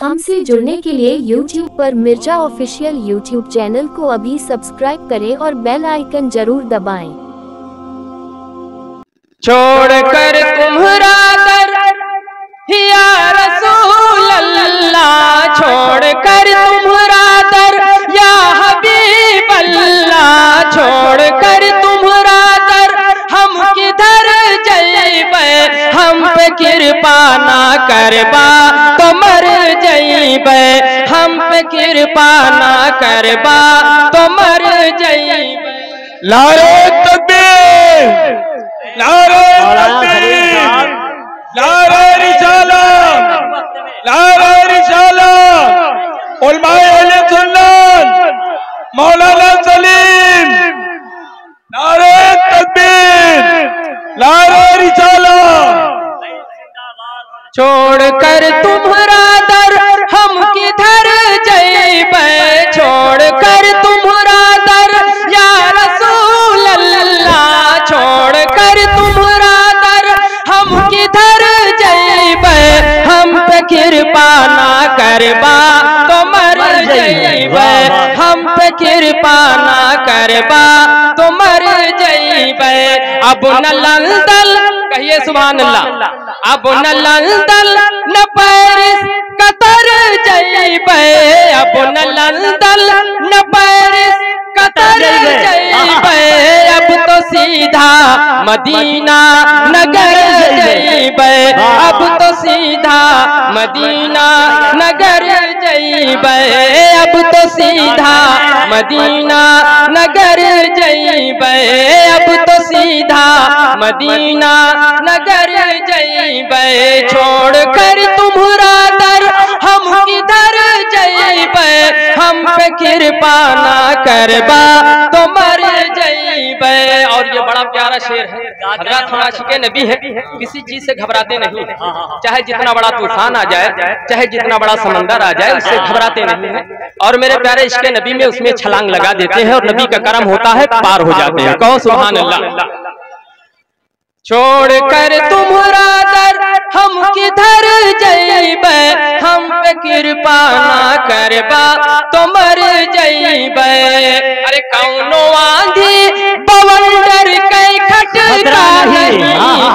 हमसे जुड़ने के लिए YouTube पर मिर्जा ऑफिशियल YouTube चैनल को अभी सब्सक्राइब करें और बेल आइकन जरूर दबाएं। छोड़कर तुम्हारा दर या रसूल अल्लाह, छोड़कर तुम्हारा दर या हबीब अल्लाह, छोड़कर तुम्हारा दर हम किधर जइबे, हम पे कृपा ना करबा तो मर जइबे, हम पे कृपा ना करबा तो मर जइबे। नारे तकबीर, नारे तकबीर, नारे रिसालत, नारे रिसालत, उलमाए अहले सुन्नत, मौलाना सलीम, नारे तकबीर, नारे रिसालत। छोड़कर तुम्हारा दर हम किधर जइबे, छोड़कर तुम्हारा दर या रसूल अल्लाह, छोड़कर तुम्हारा दर हम किधर जइबे, हम पे कृपा ना करबा तो मर जइबे, हम पे कृपा ना करबा तो मर जइबे। अब न लंदन, कहिए सुभान अल्लाह, अब न लंदन न पेरिस कतर जइबे, अब न लंदन न पेरिस कतर जइबे, अब तो सीधा मदीना नगर जइबे, अब तो सीधा मदीना नगर जइबे, अब तो सीधा मदीना नगर जइबे, अब तो सीधा मदीना नगर जइबे। छोड़कर तुम्हारा दर हम किधर जइबे, हम पे कृपा ना करबा तो मर जइबे। और ये बड़ा प्यारा शेर है, हज़रत हम आशिक़े नबी है, किसी चीज से घबराते नहीं, चाहे जितना बड़ा तूफान आ जाए, चाहे जितना बड़ा समंदर आ जाए, उससे घबराते नहीं है। और मेरे प्यारे इश्क़े नबी में उसमें छलांग लगा देते हैं और नबी का करम होता है, पार हो जाते हैं। कहो सुभान अल्लाह। छोड़कर तुम्हारा दर हम किधर जइबे, हम पे कृपा ना करबा तो मर जइबे। अरे कौनो आंधी बवंडर कई खटका नहीं,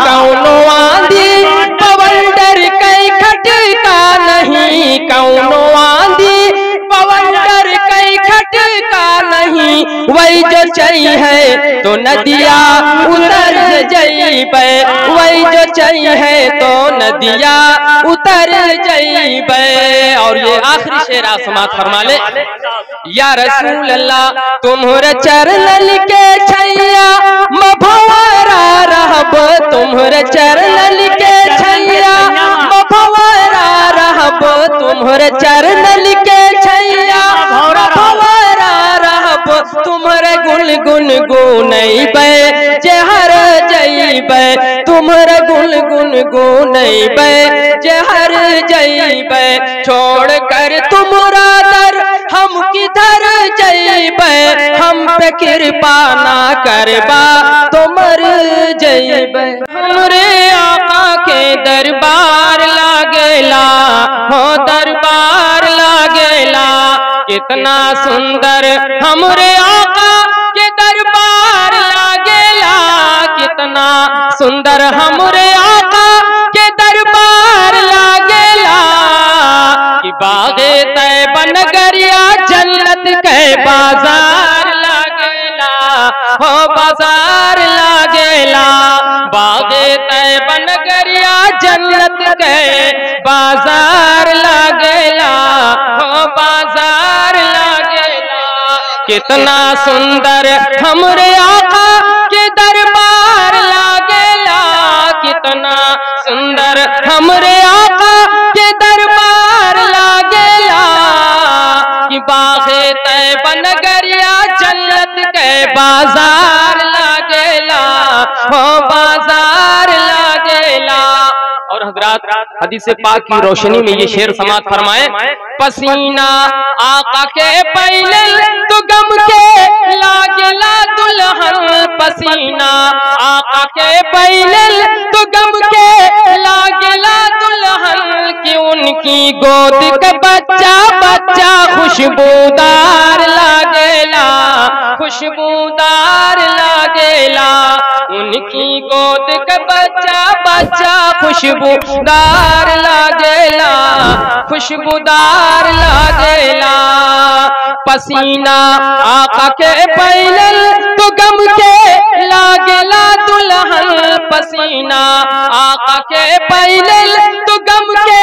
कौनो आंधी बवंडर कई खटका नहीं, कौनो आंधी बवंडर कई खटका नहीं, वही जो चाहिए तो नदिया उतर जइबे, वही जो चाहिए तो नदिया उतर जइबे। और ये आखिरी शेर आसमात फरमा ले, या रसूल अल्लाह तुम्हारे चरणन के छैया मभवरा रहब, तुम्हारे चरणन के छैया मभवरा रहब, तुम्हारे चरणन के छैया मभवरा रहब, तुम्हारे गुण गुन गुनैबे जहर जइबे, तुम्हारे गुण गुन गुनैबे जहर जइबे। छोड़कर तुम्हारा दर हम किधर जइबे, हम पे कृपा ना करबा तो मर जइबे। हमरे आका के दरबार लागेला, हो दरबार लागेला, कितना सुंदर हमरे आका के दरबार लागेला, कितना सुंदर हमरे आका के दरबार लागेला। कि बागे तैयबा नगरिया जन्नत के बाजार लागेला, हो बाजार लागेला, बागे तैयबा नगरिया जन्नत के बाजार लागेला, हो बाजार लागेला। कितना सुंदर हमरे आका के दरबार लागेला, कितना सुंदर हमरे आका के दरबार लागेला। कि बागे तैयबा नगरिया जन्नत के बाजार लागेला, हो बाजार लागेला। और हज़रत हजरात हदीस पाक की रोशनी में ये शेर समात फरमाए, पसीना आका के पहले तो गम के लागेला दुल्हन, पसीना आका के पहले तो गम के लागेला दुल्हन, कि उनकी गोद का बच्चा बच्चा खुशबूदार लागेला, खुशबूदार लागेला, उनकी गोद का बच्चा बच्चा खुशबूदार लागेला, खुशबूदार लागेला। पसीना आका के पहले तो गम के लागेला दुल्हन, पसीना आका के पहले तो गम के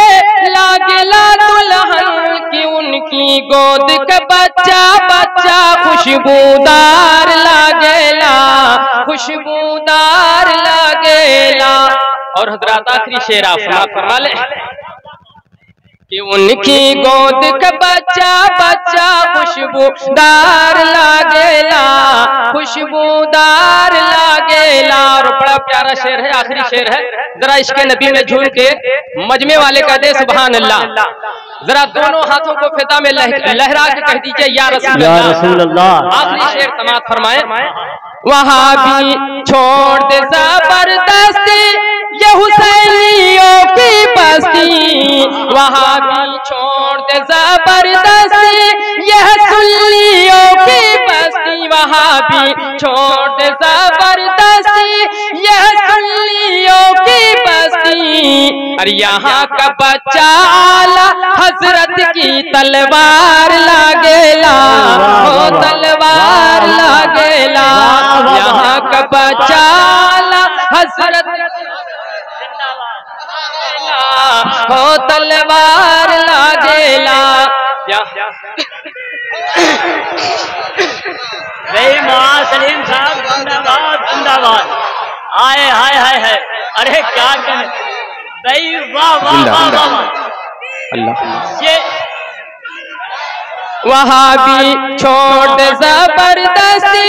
लागेला दुल्हन, कि उनकी गोद का बच्चा बच्चा खुशबूदार लागेला, खुशबूदार लागेला। और हजरात आखिरी शेर आप फरमा ले कि उनकी गोद का बच्चा बच्चा खुशबूदार लागेला, खुशबूदार लागेला। और बड़ा प्यारा शेर है, आखिरी शेर है, जरा इसके नबी में झूम के मजमे वाले का दे सुभान अल्लाह। जरा दोनों हाथों को फिदा में लहरा के कह दीजिए या रसूल अल्लाह। आखिरी शेर समात फरमाए, वहां भी छोड़ दे जबरदस्ती ये हुसैनियों की बस्ती, वहां भी छोड़ दे जबरदस्ती यह सुन्नियों की बस्ती, वहां भी छोड़ दे जबरदस्ती यह सुन्नियों की बस्ती। और यहाँ का बच्चा आला हजरत की तलवार लागेला, हो तलवार लागेला, यहाँ का बच्चा आला हजरत हो तलवार लागेला। सलीम साहब जिंदाबाद जिंदाबाद। आए हाय हाय हाय, अरे क्या करें भाई, वाह वाह वाह वाह। ये वहां भी छोड़ दे जबरदस्ती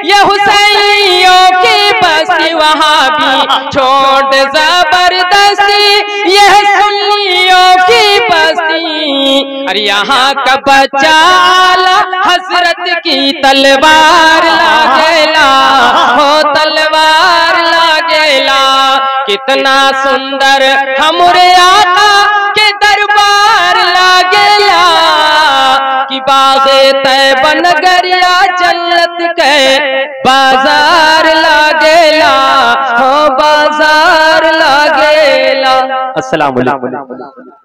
ये हुसैनियों की बस्ती, वहां भी छोड़ दे जबरदस्ती यह सुन्नियों की बस्ती। और यहाँ का बच्चा आला हजरत की तलवार लागेला, हो तलवार लागेला। कितना सुंदर हमरे आका के दरबार लागेला, कि बागे तैबा नगरिया जन्नत के बाजार लागेला, हो बाजार लागेला। अस्सलाम वालेकुम।